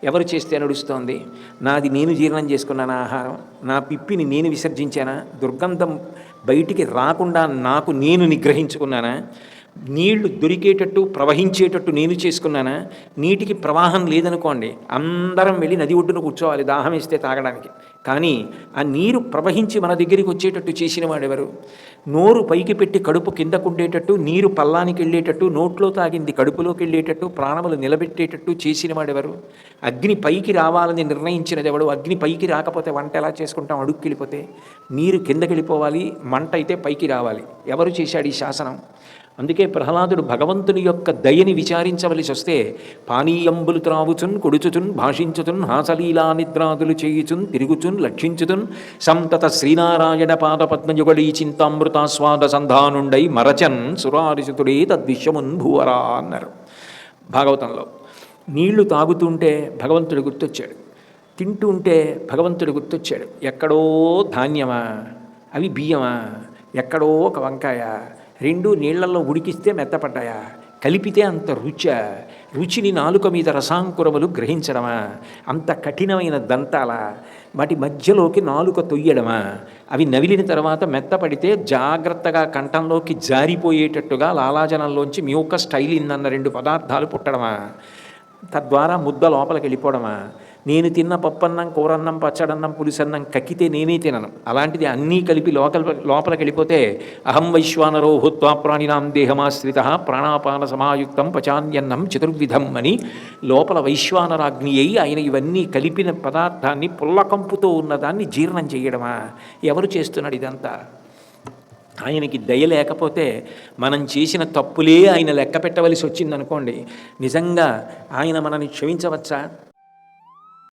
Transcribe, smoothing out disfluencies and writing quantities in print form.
ఎవరు చేస్తే నడుస్తోంది? నాది నేను జీర్ణం చేసుకున్నానా ఆహారం? నా పిప్పిని నేను విసర్జించానా? దుర్గంధం బయటికి రాకుండా నాకు నేను నిగ్రహించుకున్నానా? నీళ్లు దొరికేటట్టు ప్రవహించేటట్టు నేను చేసుకున్నానా? నీటికి ప్రవాహం లేదనుకోండి, అందరం వెళ్ళి నది ఒడ్డున కూర్చోవాలి దాహం వేస్తే తాగడానికి. కానీ ఆ నీరు ప్రవహించి మన దగ్గరికి వచ్చేటట్టు చేసిన వాడెవరు? నోరు పైకి పెట్టి కడుపు కిందకుండేటట్టు, నీరు పల్లానికి వెళ్ళేటట్టు, నోట్లో తాగింది కడుపులోకి వెళ్ళేటట్టు, ప్రాణములు నిలబెట్టేటట్టు చేసిన వాడెవరు? అగ్ని పైకి రావాలని నిర్ణయించినది ఎవడు? అగ్ని పైకి రాకపోతే వంట ఎలా చేసుకుంటాం? అడుక్కెళ్ళిపోతే. నీరు కిందకి వెళ్ళిపోవాలి, మంట అయితే పైకి రావాలి. ఎవరు చేశాడు ఈ శాసనం? అందుకే ప్రహ్లాదుడు భగవంతుని యొక్క దయని విచారించవలసి వస్తే, పానీయంబులు త్రావుచున్ కొడుచుచున్ భాషించుచున్ హాసలీలా నిద్రాదులు చేయుచున్ తిరుగుచున్ లక్షించుచున్ సంతత శ్రీనారాయణ పాదపద్మయుగళీ చింతామృతాస్వాద సంధానుండై మరచన్ సురారిసుతుడే తద్విశ్వమున్ భూవరా అన్నారు భాగవతంలో. నీళ్లు తాగుతుంటే భగవంతుడు గుర్తొచ్చాడు, తింటుంటే భగవంతుడు గుర్తొచ్చాడు. ఎక్కడో ధాన్యమా, అవి బియ్యమా, ఎక్కడో ఒక వంకాయ, రెండు నీళ్లలో ఉడికిస్తే మెత్తపడ్డాయా, కలిపితే అంత రుచిని నాలుక మీద రసాంకురములు గ్రహించడమా, అంత కఠినమైన దంతాల వాటి మధ్యలోకి నాలుక తొయ్యడమా, అవి నవిలిన తర్వాత మెత్తపడితే జాగ్రత్తగా కంఠంలోకి జారిపోయేటట్టుగా లాలాజనంలోంచి మ్యూకస్ టైలిన్ అన్న రెండు పదార్థాలు పుట్టడమా, తద్వారా ముద్ద లోపలికి వెళ్ళిపోవడమా? నేను తిన్న పప్పన్నం, కూరన్నం, పచ్చడన్నం, పులుసన్నం కక్కితే నేనే తినను. అలాంటిది అన్నీ కలిపి లోపలికి వెళ్ళిపోతే అహం వైశ్వానరో భూత్వా ప్రాణినాం దేహమాశ్రిత ప్రాణాపాన సమాయుక్తం పచాన్యన్నం చతుర్విధం అని లోపల వైశ్వానరాగ్ని అయి ఆయన ఇవన్నీ కలిపిన పదార్థాన్ని పుల్లకంపుతో ఉన్నదాన్ని జీర్ణం చేయడమా? ఎవరు చేస్తున్నాడు ఇదంతా? ఆయనకి దయ లేకపోతే మనం చేసిన తప్పులే ఆయన లెక్క పెట్టవలసి వచ్చిందనుకోండి, నిజంగా ఆయన మనల్ని క్షమించవచ్చా?